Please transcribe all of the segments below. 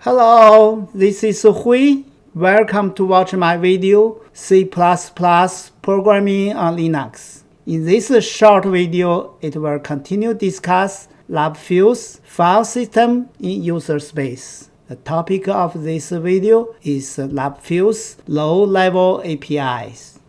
Hello, this is Hui. Welcome to watch my video, C++ Programming on Linux. In this short video, it will continue discuss Libfuse file system in user space. The topic of this video is Libfuse low-level APIs.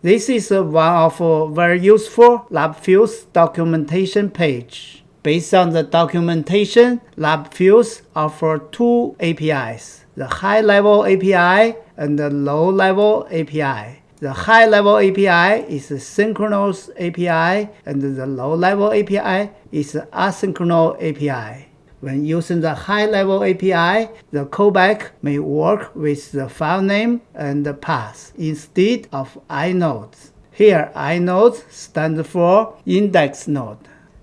This is one of very useful Libfuse documentation page. Based on the documentation, Libfuse offers two APIs, the high-level API and the low-level API. The high-level API is a synchronous API, and the low-level API is an asynchronous API. When using the high-level API, the callback may work with the file name and the path instead of inodes. Here, inodes stand for index node.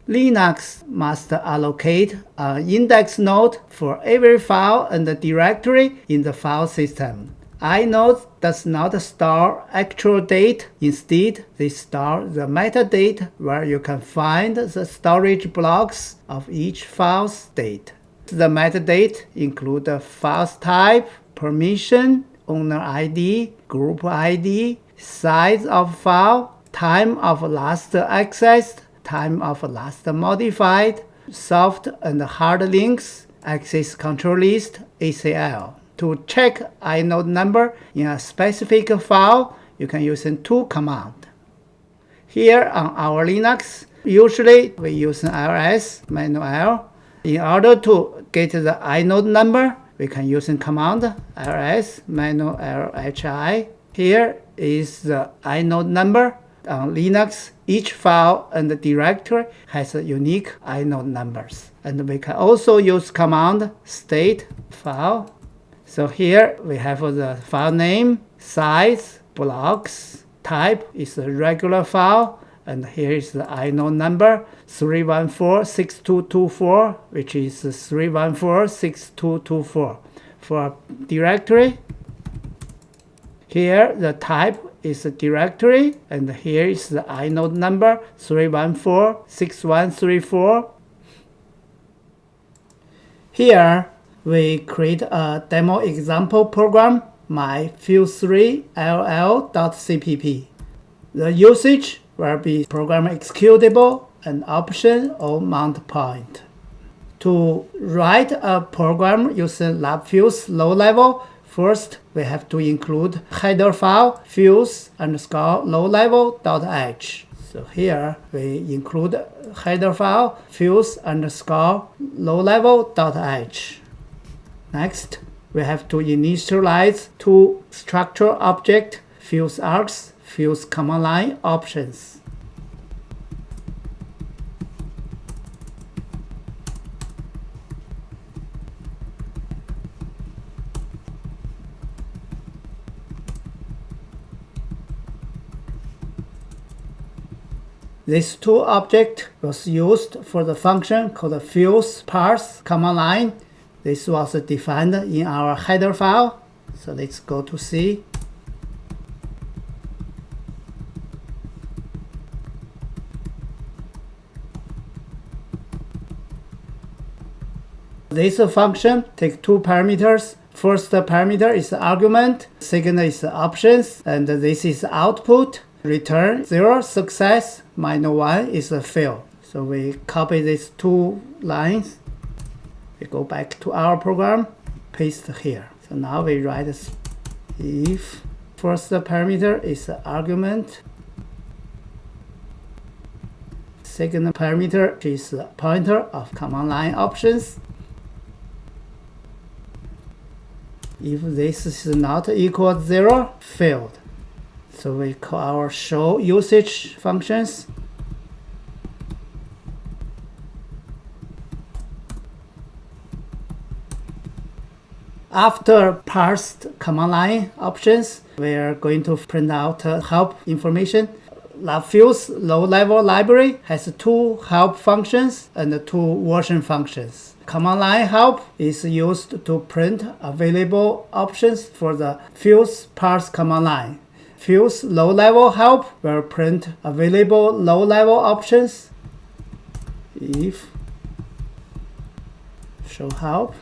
Linux must allocate an index node for every file and directory in the file system. Inode does not store actual date. Instead, they store the metadata where you can find the storage blocks of each file's state. The metadata include the file's type, permission, owner ID, group ID, size of file, time of last accessed, time of last modified, soft and hard links, access control list, ACL. To check inode number in a specific file, you can use two commands. Here on our Linux, usually we use ls -l. In order to get the inode number, we can use command ls -lhi. Here is the inode number. On Linux, each file and directory has unique inode numbers. And we can also use command state file. So here we have the file name, size, blocks, type is a regular file, and here is the inode number 3146224, which is 3146224. For directory, here the type is a directory, and here is the inode number 3146134. Here we create a demo example program, myfuse3ll.cpp. The usage will be program executable, an option or mount point. To write a program using Libfuse low level, first, we have to include header file fuse_low-level.h. So here we include header file fuse_low-level.h. Next, we have to initialize two structural objects, fuse args, fuse command line options. This two object was used for the function called fuse parse command line. This was defined in our header file. So let's go to C. This function takes two parameters. First parameter is the argument, second is the options, and this is output. Return 0 success, -1 is a fail. So we copy these two lines. We go back to our program, paste here. So now we write if first parameter is the argument, second parameter is the pointer of command line options. If this is not equal to 0, failed. So we call our show usage functions. After parsed command line options, we are going to print out help information. Libfuse low-level library has two help functions and two version functions. Command line help is used to print available options for the fuse parse command line. Fuse low-level help will print available low-level options. If show help,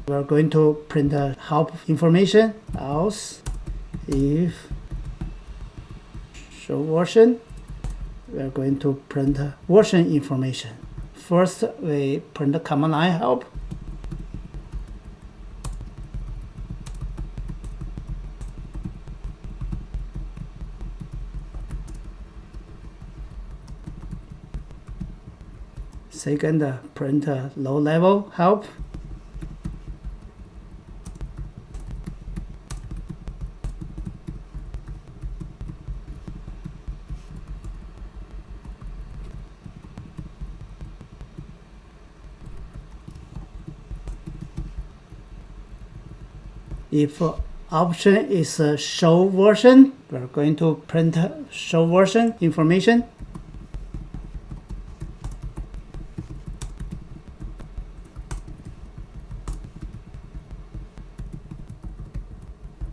We're going to print the help information. Else, if show version, we're going to print version information. First, we print the command line help. Second, print low level help. If option is show version, we're going to print show version information.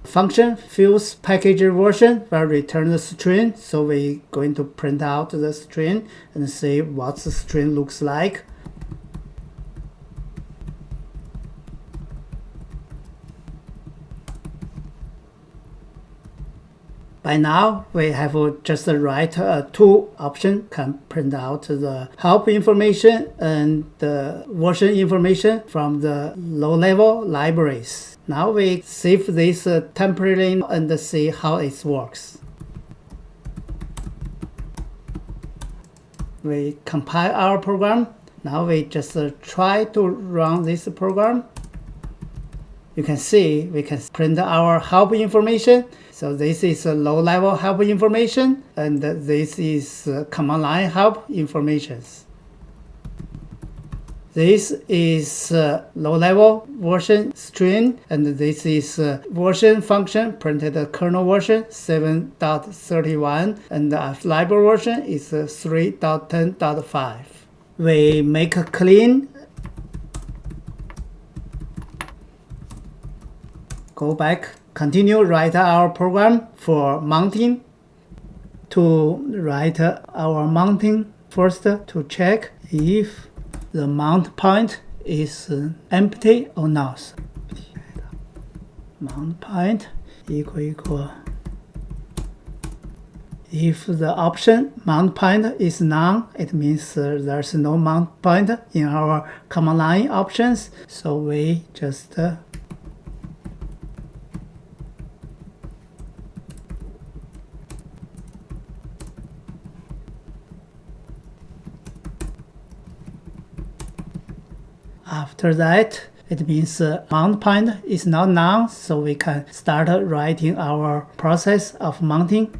Function fills package version will return the string, so we're going to print out the string and see what the string looks like. By now, we have just the right two options can print out the help information and the version information from the low-level libraries. Now we save this temporarily and see how it works. We compile our program. Now we just try to run this program. You can see we can print our help information. So this is a low-level help information, and this is command line help information. This is low-level version string, and this is version function printed kernel version 7.31, and the library version is 3.10.5. We make a clean. Go back. Continue write our program for mounting. To write our mounting first to check if the mount point is empty or not. Mount point equal. If the option mount point is none, it means there's no mount point in our command line options. So we just after that, it means mount point is not none, so we can start writing our process of mounting.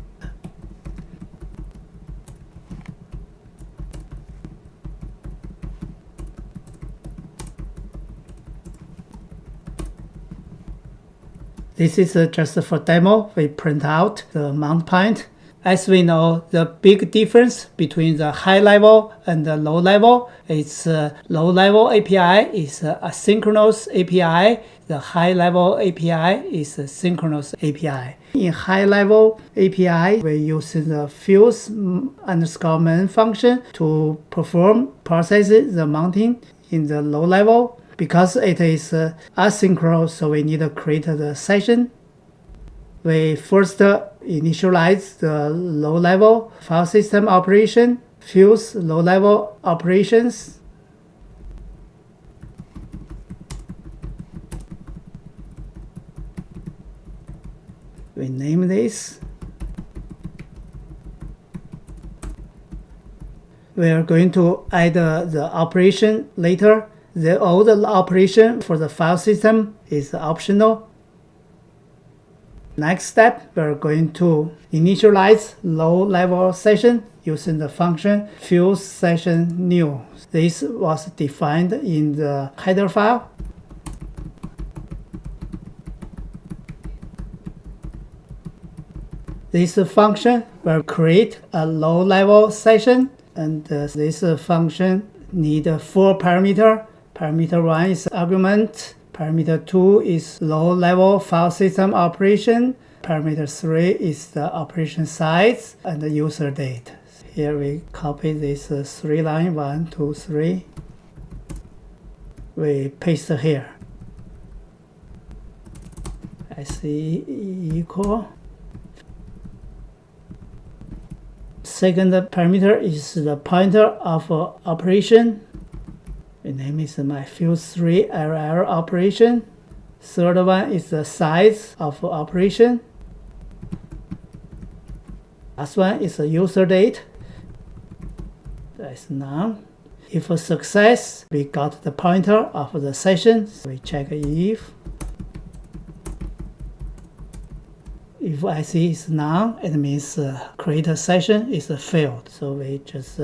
This is just for demo. We print out the mount point. As we know, the big difference between the high level and the low level is low level API is asynchronous API. The high level API is a synchronous API. In high level API, we use the fuse_main function to perform processes the mounting. In the low level, because it is asynchronous, so we need to create the session. We first initialize the low-level file system operation, fuse low-level operations. We name this. We are going to add the operation later. The old operation for the file system is optional. Next step, we're going to initialize low-level session using the function fuse session new. This was defined in the header file. This function will create a low-level session, and this function needs 4 parameters. Parameter 1 is argument. Parameter 2 is low-level file system operation. Parameter 3 is the operation size and the user date. Here we copy this 3 line, 1, 2, 3. We paste here. ICE equal. Second parameter is the pointer of operation. The name is my fuse3 LL operation. Third one is the size of operation. Last one is the user date. That's none. If a success, we got the pointer of the session. So we check if. If IC is none, it means create a session is failed. So we just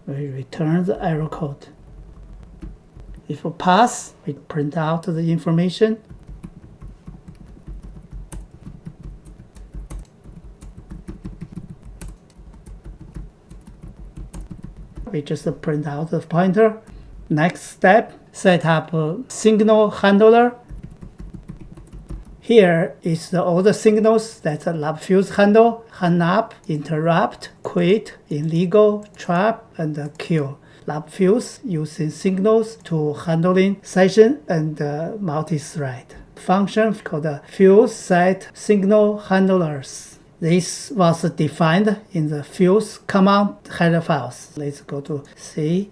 we return the error code. If a pass, we print out the information. We just print out the pointer. Next step, set up a signal handler. Here is all the signals that Libfuse handle: hang up, interrupt, quit, illegal, trap, and kill. Libfuse using signals to handling session and multi-thread. Function called fuse set signal handlers. This was defined in the fuse command header files. Let's go to C.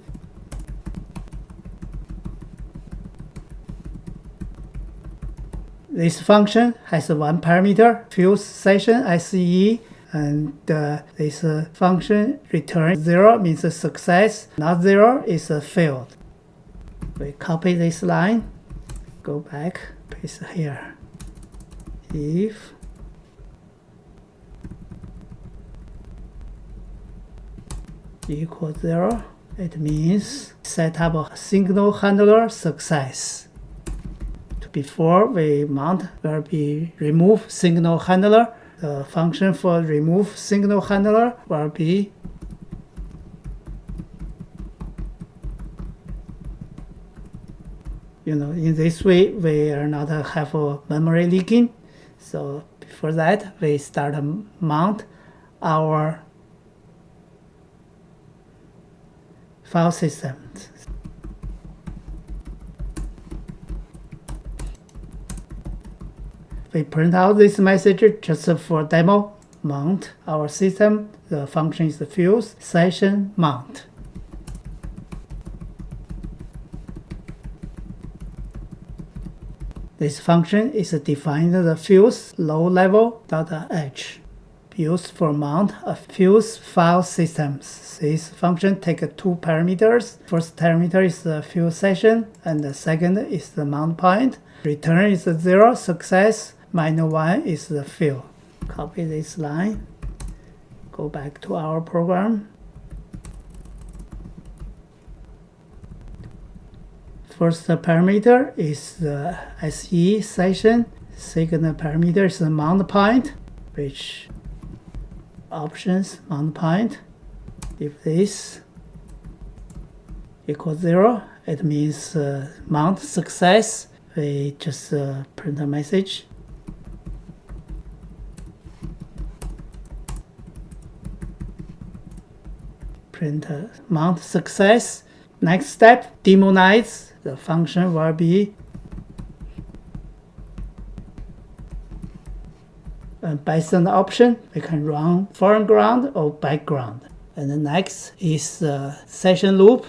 This function has one parameter, fuse session ICE, and this function returns 0 means a success, not 0 is a failed. We copy this line, go back, paste here. If equals 0, it means set up a signal handler success. Before we mount will be remove signal handler. The function for remove signal handler will be in this way we are not have a memory leaking. So before that we start mount our file system. We print out this message just for demo. Mount our system. The function is the fuse session mount. This function is defined the fuse low level.h used for mount a fuse file systems. This function takes two parameters. First parameter is the fuse session, and the second is the mount point. Return is 0 success. -1 is the fail. Copy this line. Go back to our program. First parameter is the ICE session. Second parameter is the mount point, which options mount point. If this equals 0, it means mount success. We just print a message. Print mount success. Next step, demonize. The function will be based on the option, we can run foreground or background. And the next is the session loop.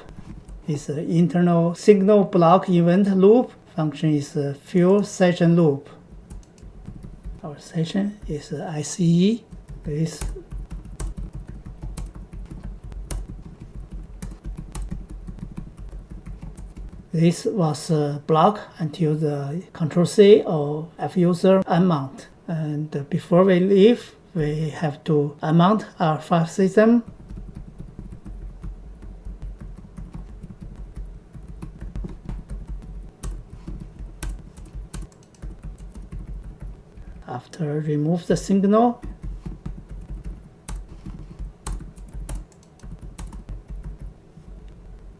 It's the internal signal block event loop. Function is the fuse session loop. Our session is ICE. This was blocked until the Ctrl+C or fuser unmount. And before we leave, we have to unmount our file system. After remove the signal,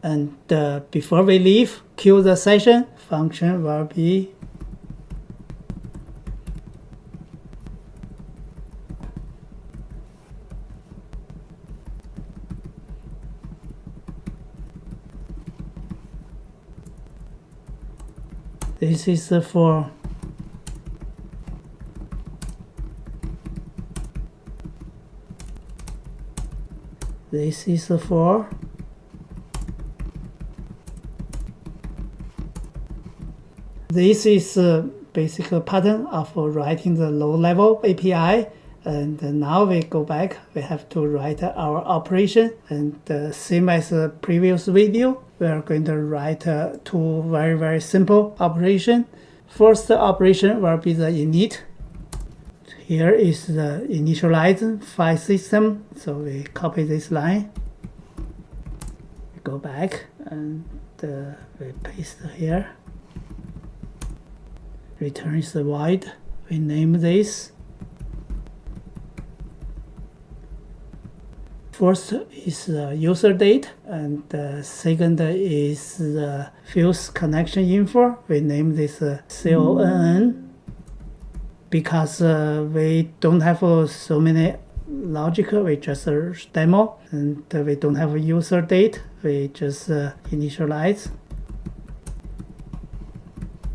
and before we leave, kill the session. Function will be This is for this is for this is a basic pattern of writing the low-level API. And now we go back, we have to write our operation, and same as the previous video, we are going to write two very simple operation. First operation will be the init. Here is the initialize file system, so we copy this line, we go back and we paste here. Return is the void, we name this. First is the user date, and the second is the fuse connection info. We name this CONN because we don't have so many logic, we just demo, and we don't have a user date, we just initialize.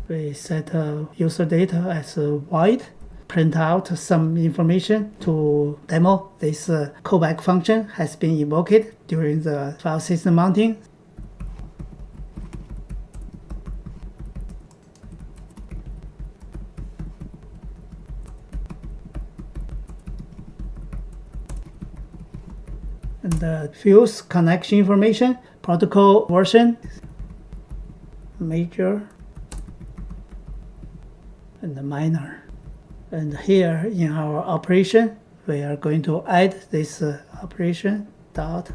We set user date as void. Print out some information to demo this callback function has been invoked during the file system mounting. And the fuse connection information, protocol version, major, and the minor. And here in our operation, we are going to add this operation dot.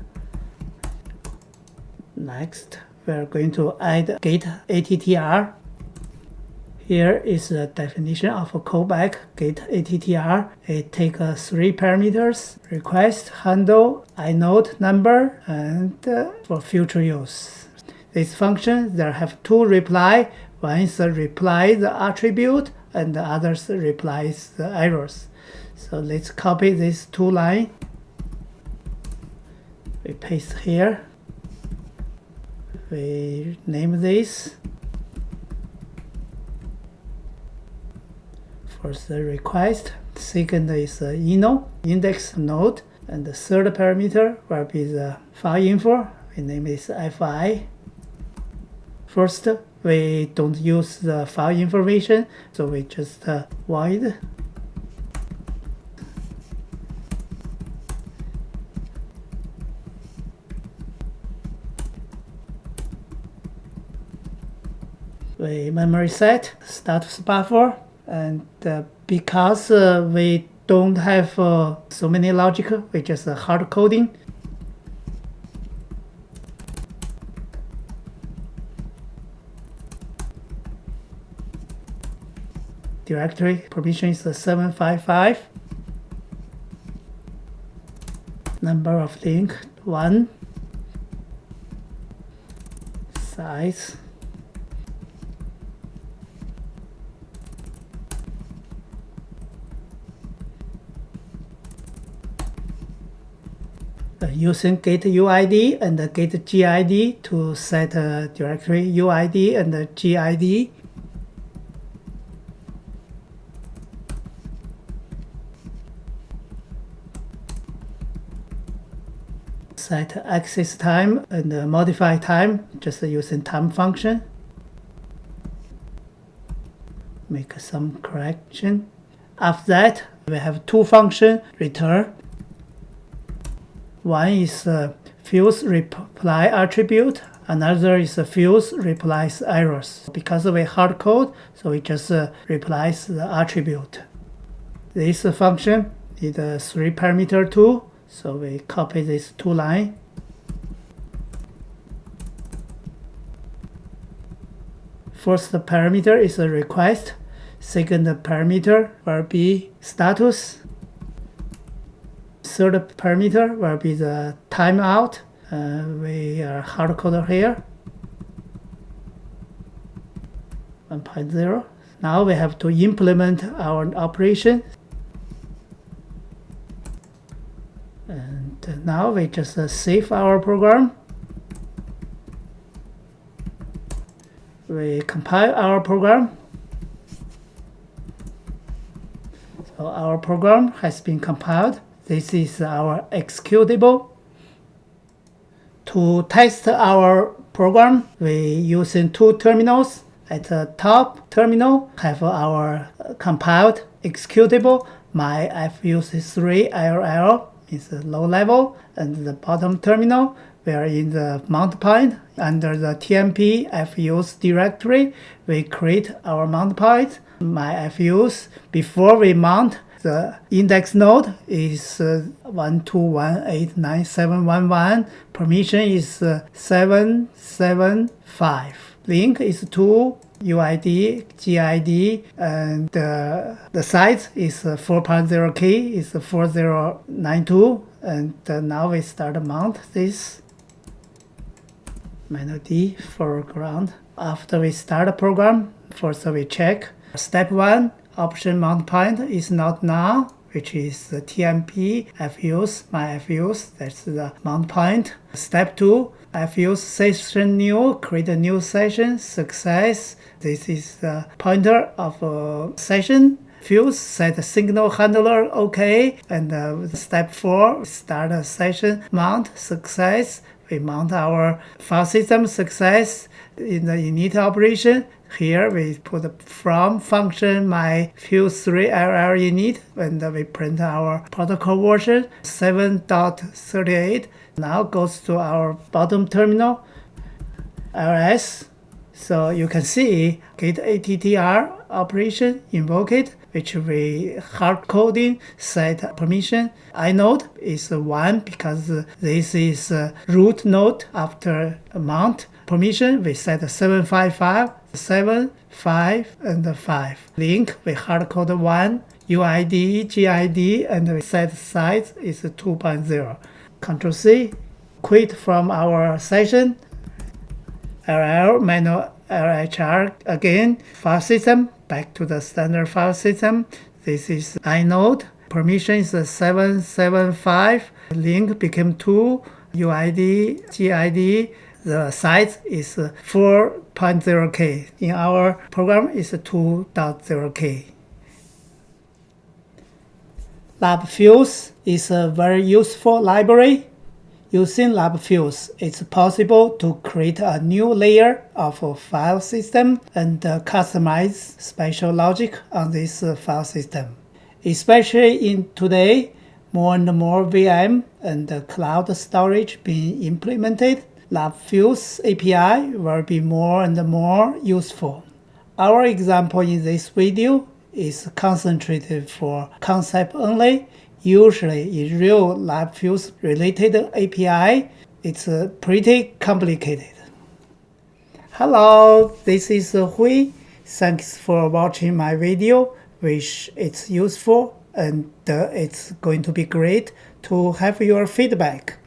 Next, we are going to add get attr. Here is the definition of a callback get attr. It takes 3 parameters: request, handle, inode number, and for future use. This function, there have 2 reply. One is the reply the attribute, and the others replies the errors. So let's copy these 2 lines. We paste here. We name this. First the request, second is the index node, and the third parameter will be the file info. We name this fi. First, we don't use the file information, so we just void. We memory set status buffer, and because we don't have so many logic, we just hard coding. Directory permission is 755. Number of link 1. Size. Using get UID and get GID to set directory UID and GID. Set access time and modify time just using time function. Make some correction. After that, we have 2 functions return. One is fuse reply attribute, another is fuse replies errors. Because we hard code, so we just replies the attribute. This function is a 3 parameter too, so we copy these 2 lines. First parameter is a request. Second parameter will be status. Third parameter will be the timeout. We are hard coded here. 1.0. Now we have to implement our operation. And now we just save our program. we compile our program. So our program has been compiled. This is our executable. To test our program, we using two terminals. At the top terminal have our compiled executable. My fuse3ll is low level, and the bottom terminal we are in the mount point. Under the tmp fuse directory, we create our mount point. My fuse, before we mount, the index node is 121897111. Permission is 775. Link is 2. UID, GID, and the size is 4.0K is 4092. And now we start to mount this. Manual D for ground. After we start the program, first we check. Step 1, option mount point is not null, which is the TMP fuse, my fuse, that's the mount point. Step 2, fuse session new, create a new session, success. This is the pointer of a session. Fuse, set a signal handler, OK. And step 4, start a session, mount, success. We mount our file system, success. In the init operation, here we put from function my fuse3ll init, and we print our protocol version 7.38. Now goes to our bottom terminal, ls. So you can see git attr operation, invoke it, which we hard coding, set permission. Inode is 1 because this is root node after mount. Permission, we set 755, 7, 5, and 5. Link, we hard code 1. UID, GID, and we set size is 2.0. Ctrl C, quit from our session. LL, manual LHR again. File system, back to the standard file system. This is inode. Permission is 775. Link became 2. UID, GID. The size is 4.0K. In our program, is 2.0K. Libfuse is a very useful library. Using Libfuse, it's possible to create a new layer of a file system and customize special logic on this file system. Especially in today, more and more VM and cloud storage being implemented, Libfuse API will be more and more useful. Our example in this video is concentrated for concept only. Usually in real Libfuse related API, it's pretty complicated. Hello, this is Hui. Thanks for watching my video. Wish it's useful, and it's going to be great to have your feedback.